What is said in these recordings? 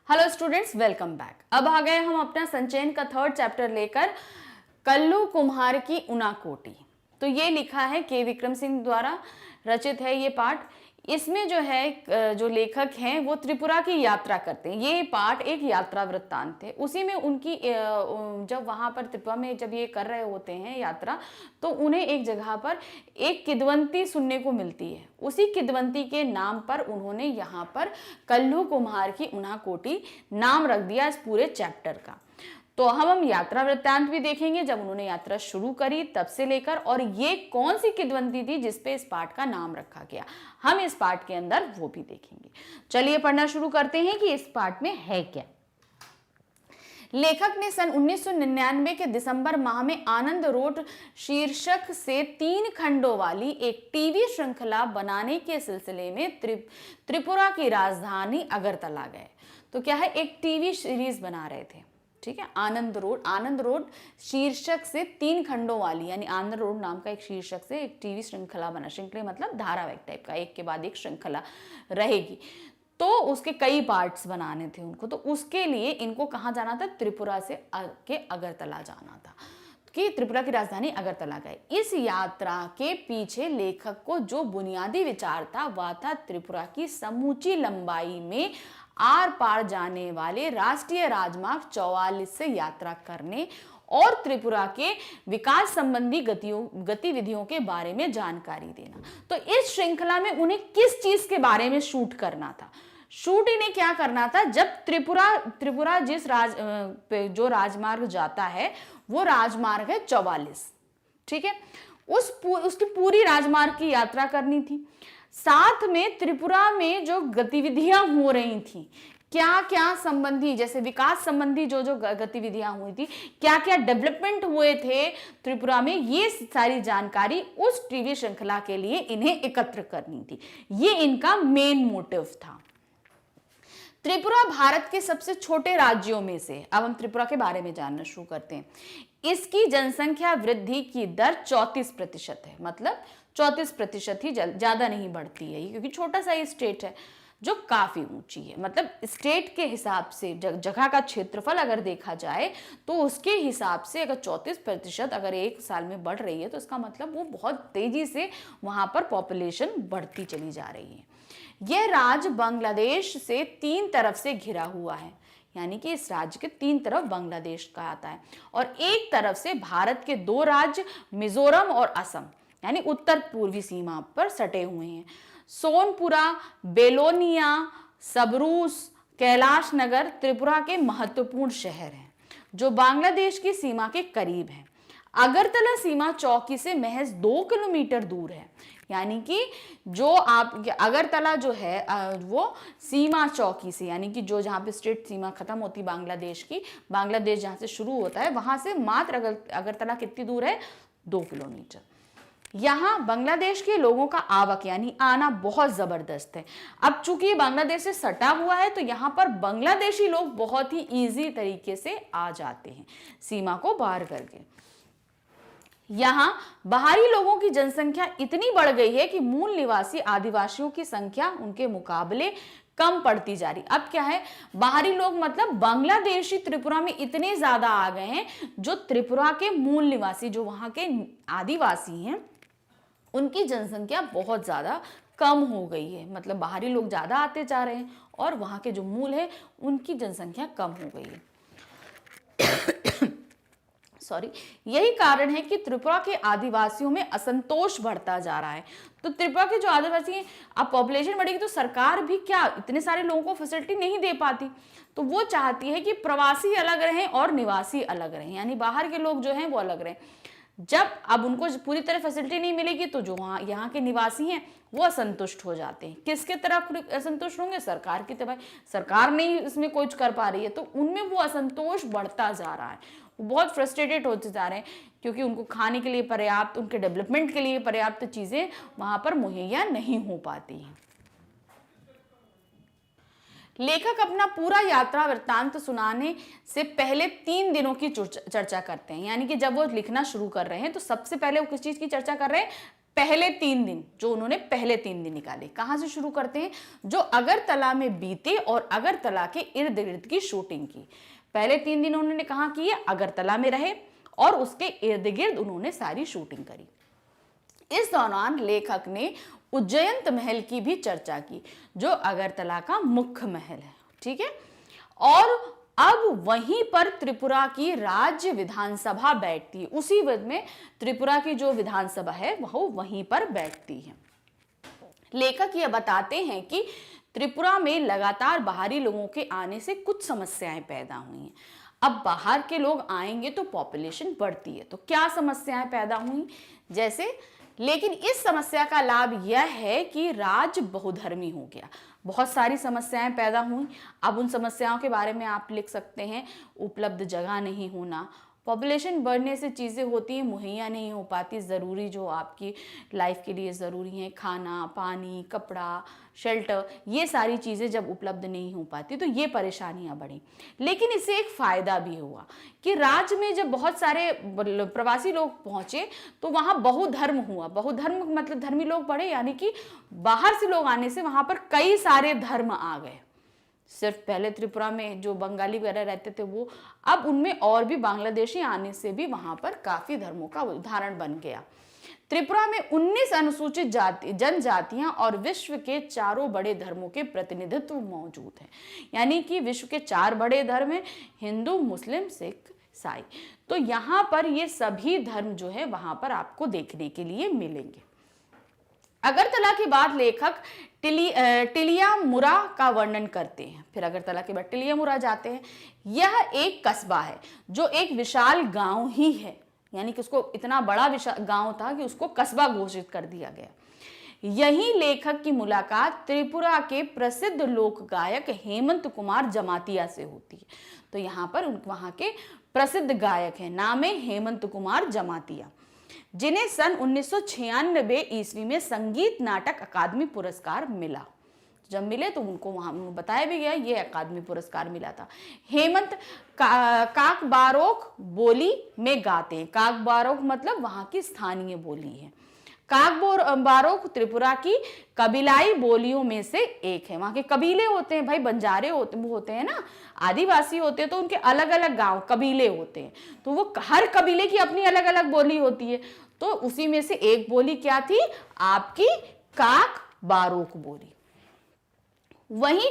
Hello students, welcome back. अब आ गए हम अपना संचयन का थर्ड चैप्टर लेकर, कल्लू कुम्हार की ऊनाकोटी। तो ये लिखा है के विक्रम सिंह द्वारा रचित है ये पाठ। इसमें जो है जो लेखक हैं वो त्रिपुरा की यात्रा करते हैं। ये पाठ एक यात्रा वृत्तांत है। उसी में उनकी जब वहाँ पर त्रिपुरा में जब ये कर रहे होते हैं यात्रा, तो उन्हें एक जगह पर एक किद्वंती सुनने को मिलती है। उसी किद्वंती के नाम पर उन्होंने यहाँ पर कल्लू कुम्हार की ऊनाकोटी नाम रख दिया इस पूरे चैप्टर का। तो हम यात्रा वृत्तांत भी देखेंगे जब उन्होंने यात्रा शुरू करी तब से लेकर, और ये कौन सी किद्वंती थी जिसपे इस पाठ का नाम रखा गया, हम इस पाठ के अंदर वो भी देखेंगे। चलिए पढ़ना शुरू करते हैं कि इस पाठ में है क्या। लेखक ने सन 1999 के दिसंबर माह में आनंद रोड शीर्षक से 3 खंडों वाली एक टीवी श्रृंखला बनाने के सिलसिले में त्रिपुरा की राजधानी अगरतला गए। तो क्या है, एक टीवी सीरीज बना रहे थे, ठीक है। आनंद रोड शीर्षक से 3 खंडों वाली, यानी आनंद रोड नाम का एक शीर्षक से एक टीवी श्रृंखला बना। श्रृंखला मतलब धारावाहिक टाइप का, एक के बाद एक श्रृंखला रहेगी। तो उसके कई पार्ट्स बनाने थे उनको। तो उसके लिए इनको कहाँ जाना था, त्रिपुरा से के अगरतला जाना था, कि त्रिपुरा की राजधानी अगरतला गए। इस यात्रा के पीछे लेखक को जो बुनियादी विचार था वह था त्रिपुरा की समूची लंबाई में आर पार जाने वाले राष्ट्रीय राजमार्ग 44 से यात्रा करने और त्रिपुरा के विकास संबंधी गतिविधियों के बारे में जानकारी देना। तो इस श्रृंखला में उन्हें किस चीज के बारे में शूट करना था? शूट इन्हें क्या करना था, जब त्रिपुरा जिस जो राजमार्ग जाता है वो राजमार्ग है 44, ठीक है। उसकी पूरी राजमार्ग की यात्रा करनी थी। साथ में त्रिपुरा में जो गतिविधियां हो रही थी, क्या क्या संबंधी, जैसे विकास संबंधी जो गतिविधियां हुई थी, क्या क्या डेवलपमेंट हुए थे त्रिपुरा में, ये सारी जानकारी उस टीवी श्रृंखला के लिए इन्हें एकत्र करनी थी। ये इनका मेन मोटिव था। त्रिपुरा भारत के सबसे छोटे राज्यों में से, अब हम त्रिपुरा के बारे में जानना शुरू करते हैं। इसकी जनसंख्या वृद्धि की दर 34% है, मतलब 34% ही, ज्यादा नहीं बढ़ती है, क्योंकि छोटा सा ही स्टेट है जो काफी ऊंची है। मतलब स्टेट के हिसाब से जगह का क्षेत्रफल अगर देखा जाए तो उसके हिसाब से अगर 34% अगर एक साल में बढ़ रही है तो इसका मतलब वो बहुत तेजी से वहां पर पॉपुलेशन बढ़ती चली जा रही है। यह राज्य बांग्लादेश से 3 तरफ से घिरा हुआ है, यानी कि इस राज्य के 3 तरफ बांग्लादेश का आता है, और एक तरफ से भारत के 2 राज्य मिजोरम और असम, यानी उत्तर पूर्वी सीमा पर सटे हुए हैं। सोनपुरा, बेलोनिया, सबरूस, कैलाश नगर त्रिपुरा के महत्वपूर्ण शहर हैं जो बांग्लादेश की सीमा के करीब हैं। अगरतला सीमा चौकी से महज 2 किलोमीटर दूर है, यानी कि जो आप अगरतला जो है वो सीमा चौकी से, यानी कि जो जहाँ पे स्टेट सीमा खत्म होती बांग्लादेश की, बांग्लादेश जहाँ से शुरू होता है वहां से मात्र अगरतला कितनी दूर है, 2 किलोमीटर। यहाँ बांग्लादेश के लोगों का आवक यानी आना बहुत जबरदस्त है। अब चूंकि बांग्लादेश से सटा हुआ है तो यहाँ पर बांग्लादेशी लोग बहुत ही इजी तरीके से आ जाते हैं सीमा को पार करके। यहाँ बाहरी लोगों की जनसंख्या इतनी बढ़ गई है कि मूल निवासी आदिवासियों की संख्या उनके मुकाबले कम पड़ती जा रही। अब क्या है, बाहरी लोग मतलब बांग्लादेशी त्रिपुरा में इतने ज्यादा आ गए हैं, जो त्रिपुरा के मूल निवासी, जो वहां के आदिवासी हैं, उनकी जनसंख्या बहुत ज्यादा कम हो गई है। मतलब बाहरी लोग ज्यादा आते जा रहे हैं और वहां के जो मूल है उनकी जनसंख्या कम हो गई है। सॉरी, यही कारण है कि त्रिपुरा के आदिवासियों में असंतोष बढ़ता जा रहा है। तो त्रिपुरा के जो आदिवासी हैं, अब पॉपुलेशन बढ़ेगी तो सरकार भी क्या इतने सारे लोगों को फैसिलिटी नहीं दे पाती, तो वो चाहती है कि प्रवासी अलग रहें और निवासी अलग रहें, यानी बाहर के लोग जो हैं वो अलग रहें। जब अब उनको पूरी तरह फैसिलिटी नहीं मिलेगी तो जो यहाँ के निवासी हैं वो असंतुष्ट हो जाते हैं। किसके तरफ असंतुष्ट होंगे, सरकार की तरफ। सरकार नहीं इसमें कुछ कर पा रही है तो उनमें वो असंतोष बढ़ता जा रहा है, वो बहुत फ्रस्ट्रेटेड होते जा रहे हैं, क्योंकि उनको खाने के लिए पर्याप्त, उनके डेवलपमेंट के लिए पर्याप्त चीजें वहां पर मुहैया नहीं हो पाती हैं। लेखक अपना पूरा यात्रा वृत्तांत सुनाने से पहले 3 दिनों की चर्चा करते हैं, यानी कि जब वो लिखना शुरू कर रहे हैं तो सबसे पहले वो किस चीज की चर्चा कर रहे हैं, पहले 3 दिन, जो उन्होंने पहले 3 दिन निकाले। कहां से शुरू करते हैं? जो अगरतला में बीते और अगरतला के इर्द गिर्द की शूटिंग की। पहले 3 दिन उन्होंने कहा कि ये अगरतला में रहे और उसके इर्द गिर्द उन्होंने सारी शूटिंग करी। इस दौरान लेखक ने उज्जयंत महल की भी चर्चा की, जो अगरतला का मुख्य महल है, ठीक है। और अब वहीं पर त्रिपुरा की राज्य विधानसभा बैठती है, उसी वक्त में त्रिपुरा की जो विधानसभा है वह वहीं पर बैठती है। लेखक यह बताते हैं कि त्रिपुरा में लगातार बाहरी लोगों के आने से कुछ समस्याएं पैदा हुई हैं। अब बाहर के लोग आएंगे तो पॉपुलेशन बढ़ती है, तो क्या समस्याएं पैदा हुई? जैसे, लेकिन इस समस्या का लाभ यह है कि राज्य बहुधर्मी हो गया। बहुत सारी समस्याएं पैदा हुई। अब उन समस्याओं के बारे में आप लिख सकते हैं, उपलब्ध जगह नहीं होना, पॉपुलेशन बढ़ने से चीज़ें होती हैं मुहैया नहीं हो पाती, ज़रूरी जो आपकी लाइफ के लिए ज़रूरी हैं, खाना, पानी, कपड़ा, शेल्टर, ये सारी चीज़ें जब उपलब्ध नहीं हो पाती तो ये परेशानियां बढ़ी। लेकिन इससे एक फ़ायदा भी हुआ कि राज्य में जब बहुत सारे प्रवासी लोग पहुँचे तो वहाँ बहुधर्म हुआ। बहुधर्म मतलब धर्मी लोग बढ़े, यानी कि बाहर से लोग आने से वहाँ पर कई सारे धर्म आ गए। सिर्फ पहले त्रिपुरा में जो बंगाली वगैरह रहते थे वो, अब उनमें और भी बांग्लादेशी आने से भी वहां पर काफी धर्मों का उदाहरण बन गया। त्रिपुरा में 19 अनुसूचित जाति जनजातियां और विश्व के 4 बड़े धर्मों के प्रतिनिधित्व मौजूद हैं। यानी कि विश्व के 4 बड़े धर्म हैं, हिंदू, मुस्लिम, सिख, ईसाई। तो यहाँ पर ये सभी धर्म जो है वहां पर आपको देखने के लिए मिलेंगे। अगरतला के बाद लेखक टिलियामुरा का वर्णन करते हैं। फिर अगरतला के बाद टिलियामुरा जाते हैं। यह एक कस्बा है जो एक विशाल गांव ही है, यानी कि उसको इतना बड़ा विशाल गांव था कि उसको कस्बा घोषित कर दिया गया। यही लेखक की मुलाकात त्रिपुरा के प्रसिद्ध लोक गायक हेमंत कुमार जमातिया से होती है। तो यहाँ पर वहाँ के प्रसिद्ध गायक है, नाम है हेमंत कुमार जमातिया, जिन्हें सन 1996 ईस्वी में संगीत नाटक अकादमी पुरस्कार मिला। जब मिले तो उनको वहां बताया भी गया ये अकादमी पुरस्कार मिला था। हेमंत काकबारोक बोली में गाते हैं। काकबारोक मतलब वहां की स्थानीय बोली है। काकबारोक त्रिपुरा की कबीलाई बोलियों में से एक है। वहां के कबीले होते हैं भाई, बंजारे होते हैं ना, आदिवासी होते हैं, तो उनके अलग अलग गांव कबीले होते हैं, तो वो हर कबीले की अपनी अलग अलग बोली होती है। तो उसी में से एक बोली क्या थी? आपकी काकबारोक बोली। वहीं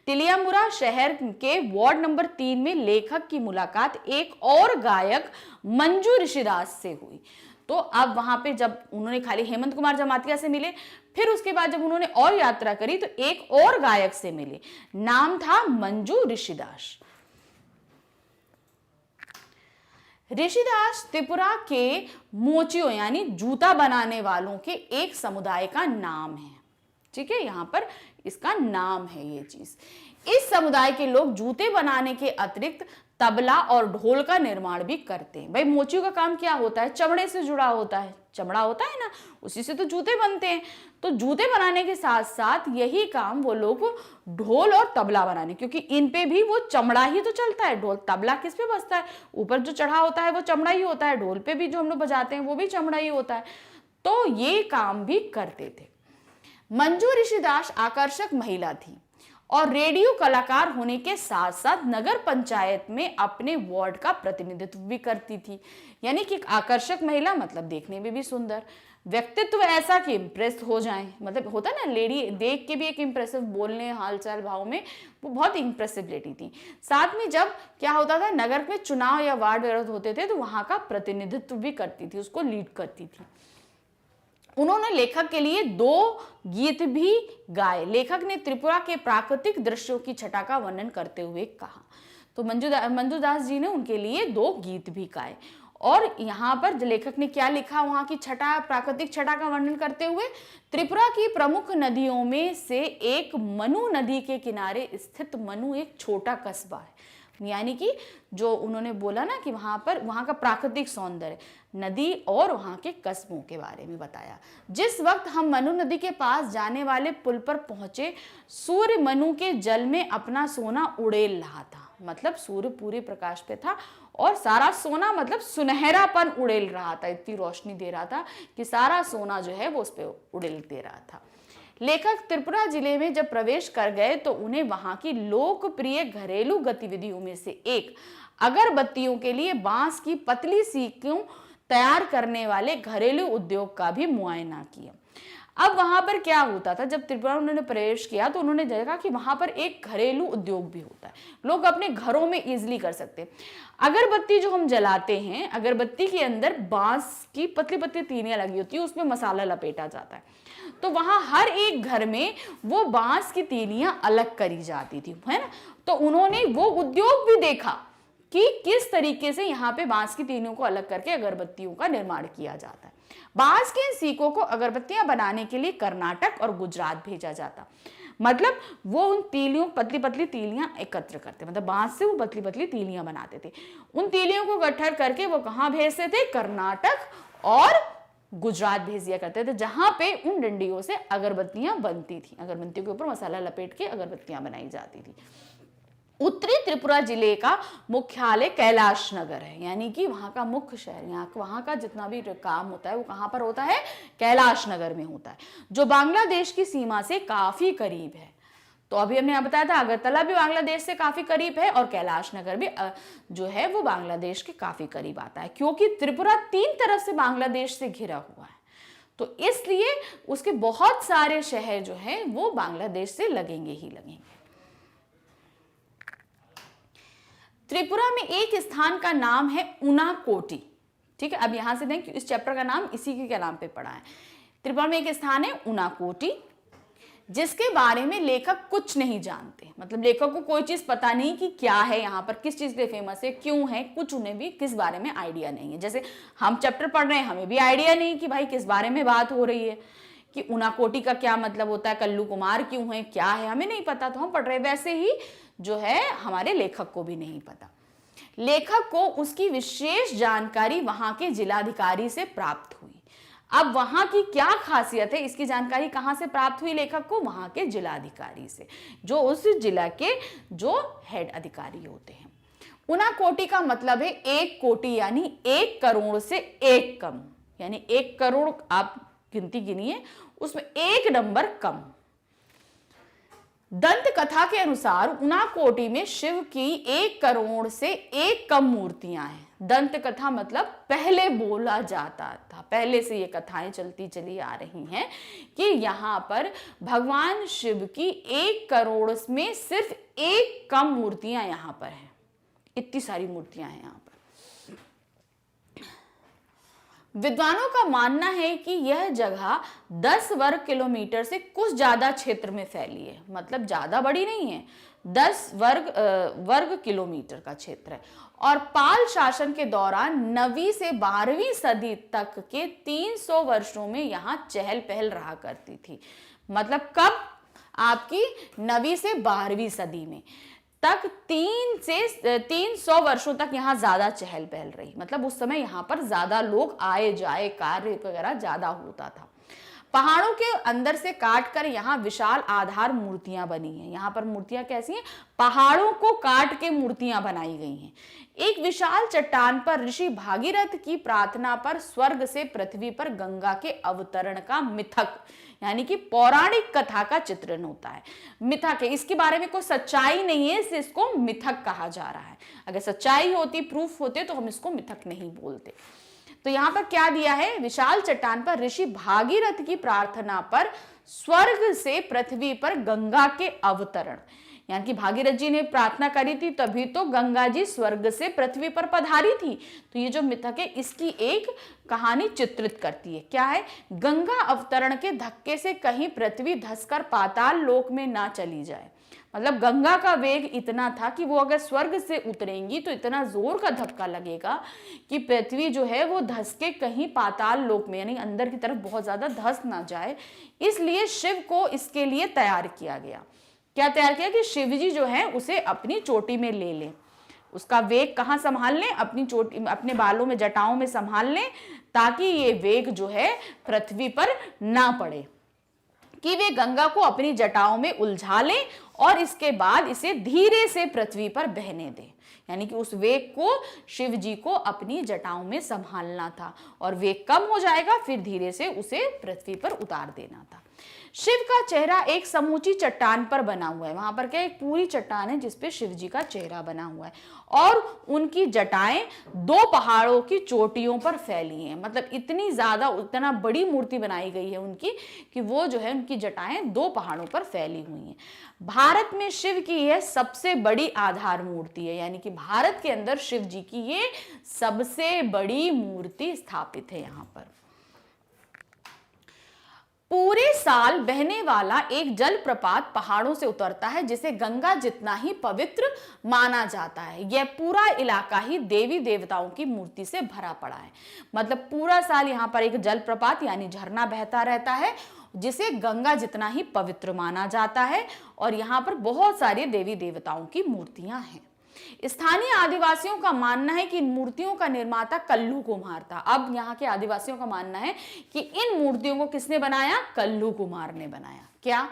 टिलियामुरा शहर के वार्ड नंबर 3 में लेखक की मुलाकात एक और गायक मंजू ऋषिदास से हुई। तो अब वहां पे जब उन्होंने खाली हेमंत कुमार जमातिया से मिले, फिर उसके बाद जब उन्होंने और यात्रा करी तो एक और गायक से मिले, नाम था मंजू ऋषिदास। ऋषिदास त्रिपुरा के मोचियों यानी जूता बनाने वालों के एक समुदाय का नाम है, ठीक है, यहाँ पर इसका नाम है ये चीज। इस समुदाय के लोग जूते बनाने के अतिरिक्त तबला और ढोल का निर्माण भी करते हैं। भाई मोचियों का काम क्या होता है? चमड़े से जुड़ा होता है, चमड़ा होता है ना, उसी से तो जूते बनते हैं। तो जूते बनाने के साथ साथ यही काम वो लोग ढोल और तबला बनाने, क्योंकि इन पे भी वो चमड़ा ही तो चलता है। ढोल तबला किस पे बजता है? ऊपर जो चढ़ा होता है वो चमड़ा ही होता है। ढोल पे भी जो हम लोग बजाते हैं वो भी चमड़ा ही होता है। तो ये काम भी करते थे। मंजू ऋषिदास आकर्षक महिला थी और रेडियो कलाकार होने के साथ साथ नगर पंचायत में अपने वार्ड का प्रतिनिधित्व भी करती थी। यानी कि एक आकर्षक महिला मतलब देखने में भी सुंदर, व्यक्तित्व ऐसा कि इम्प्रेस हो जाए, मतलब होता ना लेडी देख के भी एक इम्प्रेसिव, बोलने हालचाल भाव में वो बहुत इम्प्रेसिव लेडी थी। साथ में जब क्या होता था नगर में चुनाव या वार्ड वगैरह होते थे तो वहां का प्रतिनिधित्व भी करती थी, उसको लीड करती थी। उन्होंने लेखक के लिए 2 गीत भी गाए। लेखक ने त्रिपुरा के प्राकृतिक दृश्यों की छटा का वर्णन करते हुए कहा। तो मंजूदास जी ने उनके लिए 2 गीत भी गाए। और यहाँ पर लेखक ने क्या लिखा वहाँ की छटा, प्राकृतिक छटा का वर्णन करते हुए? त्रिपुरा की प्रमुख नदियों में से एक मनु नदी के किनारे स्थित मनु एक छोटा कस्बा है। यानी कि जो उन्होंने बोला ना कि वहाँ पर वहाँ का प्राकृतिक सौंदर्य, नदी और वहाँ के कस्बों के बारे में बताया। जिस वक्त हम मनु नदी के पास जाने वाले पुल पर पहुंचे, सूर्य मनु के जल में अपना सोना उड़ेल रहा था। मतलब सूर्य पूरे प्रकाश पे था और सारा सोना मतलब सुनहरापन उड़ेल रहा था, इतनी रोशनी दे रहा था कि सारा सोना जो है वो उस पर उड़ेल दे रहा था। लेखक त्रिपुरा जिले में जब प्रवेश कर गए तो उन्हें वहां की लोकप्रिय घरेलू गतिविधियों में से एक अगरबत्तियों के लिए बांस की पतली सीकों तैयार करने वाले घरेलू उद्योग का भी मुआयना किया। अब वहां पर क्या होता था, जब त्रिपुरा उन्होंने प्रवेश किया तो उन्होंने देखा कि वहां पर एक घरेलू उद्योग भी होता है, लोग अपने घरों में इजीली कर सकते हैं। अगरबत्ती जो हम जलाते हैं, अगरबत्ती के अंदर बांस की पतली पतली तीलियां लगी होती है, उसमें मसाला लपेटा जाता है, तो वहां हर एक घर में वो बांस की तीलियां अलग करी जाती थी, है ना। तो उन्होंने वो उद्योग भी देखा कि किस तरीके से यहाँ पे बांस की तीलियों को अलग करके अगरबत्तियों का निर्माण किया जाता है। बांस के सीकों को अगरबत्तियां बनाने के लिए कर्नाटक और गुजरात भेजा जाता, मतलब वो उन तीलियों पतली पतली तीलियां एकत्र करते, मतलब बांस से वो पतली पतली तीलियां बनाते थे। उन तीलियों को गट्ठर करके वो कहाँ भेजते थे, कर्नाटक और गुजरात भेज दिया करते थे, जहां पे उन डंडियों से अगरबत्तियां बनती थी। अगरबत्तियों के ऊपर मसाला लपेट के अगरबत्तियां बनाई जाती थी। उत्तरी त्रिपुरा जिले का मुख्यालय कैलाश नगर है, यानी कि वहां का मुख्य शहर, वहां का जितना भी काम होता है वो कहां पर होता है, कैलाश नगर में होता है, जो बांग्लादेश की सीमा से काफी करीब है। तो अभी हमने यहाँ बताया था अगरतला भी बांग्लादेश से काफी करीब है और कैलाश नगर भी जो है वो बांग्लादेश के काफी करीब आता है, क्योंकि त्रिपुरा 3 तरफ से बांग्लादेश से घिरा हुआ है, तो इसलिए उसके बहुत सारे शहर जो है वो बांग्लादेश से लगेंगे ही लगेंगे। त्रिपुरा में एक स्थान का नाम है उनाकोटी, ठीक है। अब यहां से देखें इस चैप्टर का नाम इसी के नाम पे पड़ा है। त्रिपुरा में एक स्थान है उनाकोटी, जिसके बारे में लेखक कुछ नहीं जानते, मतलब लेखक को कोई चीज पता नहीं कि क्या है यहाँ पर, किस चीज के फेमस है, क्यों है, कुछ उन्हें भी किस बारे में आइडिया नहीं है। जैसे हम चैप्टर पढ़ रहे हैं, हमें भी आइडिया नहीं कि भाई किस बारे में बात हो रही है, कि उनाकोटी का क्या मतलब होता है, कल्लू कुमार क्यों है, क्या है, हमें नहीं पता, तो हम पढ़ रहे हैं। वैसे ही जो है हमारे लेखक को भी नहीं पता। लेखक को उसकी विशेष जानकारी वहां के जिलाधिकारी से प्राप्त हुई। अब वहां की क्या खासियत है, इसकी जानकारी कहां से प्राप्त हुई लेखक को, वहां के जिलाधिकारी से, जो उस जिला के जो हेड अधिकारी होते हैं। उनाकोटी का मतलब है 1 कोटि, यानी 1 करोड़ से 1 कम, यानी 1 करोड़ आप गिनती गिनिए, उसमें 1 नंबर कम। दंत कथा के अनुसार उनाकोटी में शिव की 1 करोड़ से 1 कम मूर्तियां हैं। दंत कथा मतलब पहले बोला जाता था, पहले से ये कथाएं चलती चली आ रही हैं कि यहाँ पर भगवान शिव की 1 करोड़ में सिर्फ 1 कम मूर्तियां यहाँ पर हैं, इतनी सारी मूर्तियां हैं यहाँ पर। विद्वानों का मानना है कि यह जगह 10 वर्ग किलोमीटर से कुछ ज्यादा क्षेत्र में फैली है, मतलब ज्यादा बड़ी नहीं है, 10 वर्ग किलोमीटर का क्षेत्र है। और पाल शासन के दौरान 9वीं से 12वीं सदी तक के 300 वर्षों में यहाँ चहल पहल रहा करती थी। मतलब कब, आपकी 9वीं से 12वीं सदी में तक 300 वर्षों तक यहाँ ज्यादा चहल पहल रही, मतलब उस समय यहाँ पर ज्यादा लोग आए जाए, कार्य वगैरह ज्यादा होता था। पहाड़ों के अंदर से काट कर यहाँ विशाल आधार मूर्तियां बनी हैं। यहाँ पर मूर्तियां कैसी हैं, पहाड़ों को काट के मूर्तियां बनाई गई हैं। एक विशाल चट्टान पर ऋषि भागीरथ की प्रार्थना पर स्वर्ग से पृथ्वी पर गंगा के अवतरण का मिथक, यानी कि पौराणिक कथा का चित्रण होता है। मिथक है, इसके बारे में कोई सच्चाई नहीं है, इसलिए इसको मिथक कहा जा रहा है। अगर सच्चाई होती, प्रूफ होते, तो हम इसको मिथक नहीं बोलते। तो यहाँ पर क्या दिया है, विशाल चट्टान पर ऋषि भागीरथ की प्रार्थना पर स्वर्ग से पृथ्वी पर गंगा के अवतरण, यानी कि भागीरथ जी ने प्रार्थना करी थी तभी तो गंगा जी स्वर्ग से पृथ्वी पर पधारी थी। तो ये जो मिथक है इसकी एक कहानी चित्रित करती है। क्या है, गंगा अवतरण के धक्के से कहीं पृथ्वी धंसकर पाताल लोक में ना चली जाए। मतलब गंगा का वेग इतना था कि वो अगर स्वर्ग से उतरेंगी तो इतना जोर का धक्का लगेगा कि पृथ्वी जो है वो धंस के कहीं पाताल लोक में, यानी अंदर की तरफ बहुत ज्यादा धंस ना जाए। इसलिए शिव को इसके लिए तैयार किया गया। क्या तैयार किया कि शिव जी जो है उसे अपनी चोटी में ले लें, उसका वेग कहाँ संभाल लें, अपनी चोटी, अपने बालों में, जटाओं में संभाल लें, ताकि ये वेग जो है पृथ्वी पर ना पड़े, कि वे गंगा को अपनी जटाओं में उलझा लें और इसके बाद इसे धीरे से पृथ्वी पर बहने दे। यानी कि उस वेग को शिव जी को अपनी जटाओं में संभालना था और वेग कम हो जाएगा फिर धीरे से उसे पृथ्वी पर उतार देना था। शिव का चेहरा एक समूची चट्टान पर बना हुआ है। वहां पर क्या एक पूरी चट्टान है जिसपे शिव जी का चेहरा बना हुआ है और उनकी जटाएं दो पहाड़ों की चोटियों पर फैली हैं। मतलब इतनी ज्यादा उतना बड़ी मूर्ति बनाई गई है उनकी कि वो जो है उनकी जटाएं दो पहाड़ों पर फैली हुई हैं। भारत में शिव की यह सबसे बड़ी आधार मूर्ति है। यानी कि भारत के अंदर शिव जी की ये सबसे बड़ी मूर्ति स्थापित है। यहाँ पर पूरे साल बहने वाला एक जलप्रपात पहाड़ों से उतरता है जिसे गंगा जितना ही पवित्र माना जाता है। यह पूरा इलाका ही देवी देवताओं की मूर्ति से भरा पड़ा है। मतलब पूरा साल यहाँ पर एक जलप्रपात यानी झरना बहता रहता है जिसे गंगा जितना ही पवित्र माना जाता है और यहाँ पर बहुत सारी देवी देवताओं की मूर्तियां हैं। स्थानीय आदिवासियों का मानना है कि इन मूर्तियों का निर्माता कल्लू कुमार था। अब यहाँ के आदिवासियों का मानना है कि इन मूर्तियों को किसने बनाया? कल्लू कुमार ने बनाया। क्या?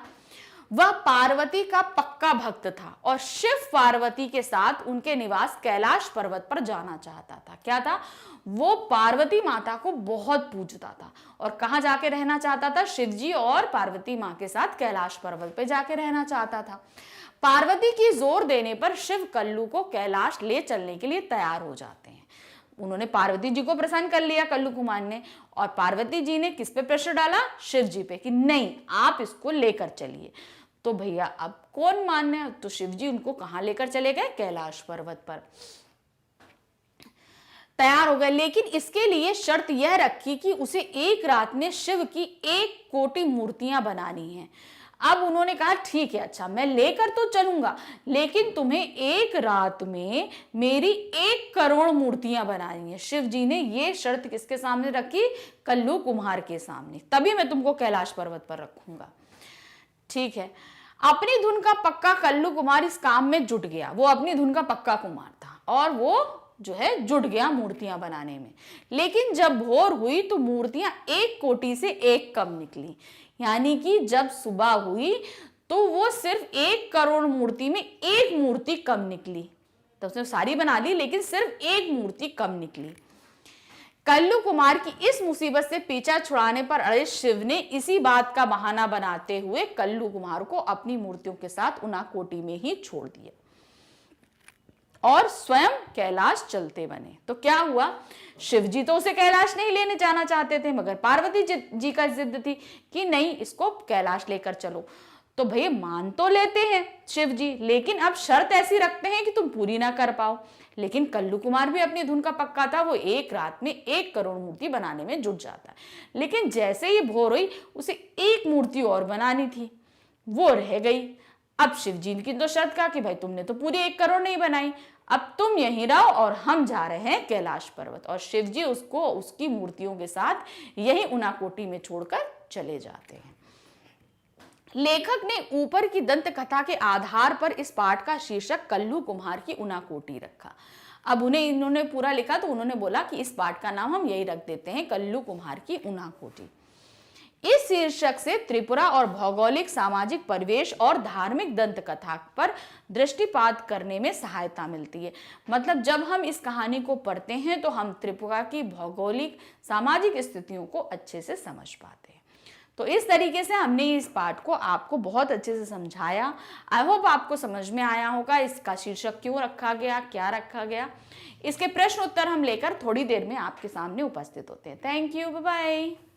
वह पार्वती का पक्का भक्त था और शिव पार्वती के साथ उनके निवास कैलाश पर्वत पर जाना चाहता था। क्या था? वो पार्वती माता को बहुत पूजता था और कहाँ जाके रहना चाहता था? शिव जी और पार्वती माँ के साथ कैलाश पर्वत पे जाके रहना चाहता था। पार्वती की जोर देने पर शिव कल्लू को कैलाश ले चलने के लिए तैयार हो जाते हैं। उन्होंने पार्वती जी को प्रसन्न कर लिया कल्लू कुमार ने और पार्वती जी ने किस पे प्रेशर डाला? शिव जी पे कि नहीं आप इसको लेकर चलिए। तो भैया अब कौन मानने? तो शिव जी उनको कहाँ लेकर चले गए? कैलाश पर्वत पर। तैयार हो गए लेकिन इसके लिए शर्त यह रखी कि उसे एक रात में शिव की 1 कोटि मूर्तियां बनानी है। अब उन्होंने कहा ठीक है, अच्छा मैं लेकर तो चलूंगा लेकिन तुम्हें एक रात में मेरी 1 करोड़ मूर्तियां बनानी है। शिव जी ने ये शर्त किसके सामने रखी? कल्लू कुमार के सामने। तभी मैं तुमको कैलाश पर्वत पर रखूंगा। ठीक है, अपनी धुन का पक्का कल्लू कुमार इस काम में जुट गया। वो अपनी धुन का पक्का कुमार था और वो जो है जुट गया मूर्तियां बनाने में। लेकिन जब भोर हुई तो मूर्तियां 1 कोटि से 1 कम निकली। यानी कि जब सुबह हुई तो वो सिर्फ 1 करोड़ मूर्ति में 1 मूर्ति कम निकली। तो उसने सारी बना ली लेकिन सिर्फ 1 मूर्ति कम निकली। कल्लू कुमार की इस मुसीबत से पीछा छुड़ाने पर अड़े शिव ने इसी बात का बहाना बनाते हुए कल्लू कुमार को अपनी मूर्तियों के साथ उनाकोटी में ही छोड़ दिया और स्वयं कैलाश चलते बने। तो क्या हुआ? शिव जी तो उसे कैलाश नहीं लेने जाना चाहते थे मगर पार्वती जी का जिद थी कि नहीं इसको कैलाश लेकर चलो। तो भैया मान तो लेते हैं शिव जी लेकिन अब शर्त ऐसी रखते हैं कि तुम पूरी ना कर पाओ। लेकिन कल्लू कुमार भी अपनी धुन का पक्का था। वो एक रात में 1 करोड़ मूर्ति बनाने में जुट जाता है। लेकिन जैसे ही भोर हुई उसे 1 मूर्ति और बनानी थी, वो रह गई। अब शिव जी की तो शर्त कहा कि भाई तुमने तो पूरी 1 करोड़ नहीं बनाई, अब तुम यहीं रहो और हम जा रहे हैं कैलाश पर्वत। और शिव जी उसको उसकी मूर्तियों के साथ यही उनाकोटी में छोड़कर चले जाते हैं। लेखक ने ऊपर की दंत कथा के आधार पर इस पाठ का शीर्षक कल्लू कुमार की उनाकोटी रखा। अब इन्होंने पूरा लिखा तो उन्होंने बोला कि इस पाठ का नाम हम यही रख देते हैं, कल्लू कुमार की उनाकोटी। इस शीर्षक से त्रिपुरा और भौगोलिक, सामाजिक परिवेश और धार्मिक दंत कथा पर दृष्टिपात करने में सहायता मिलती है। मतलब जब हम इस कहानी को पढ़ते हैं तो हम त्रिपुरा की भौगोलिक, सामाजिक स्थितियों को अच्छे से समझ पाते हैं। तो इस तरीके से हमने इस पाठ को आपको बहुत अच्छे से समझाया। आई होप आपको समझ में आया होगा इसका शीर्षक क्यों रखा गया, क्या रखा गया। इसके प्रश्न उत्तर हम लेकर थोड़ी देर में आपके सामने उपस्थित होते हैं। Thank you, bye bye.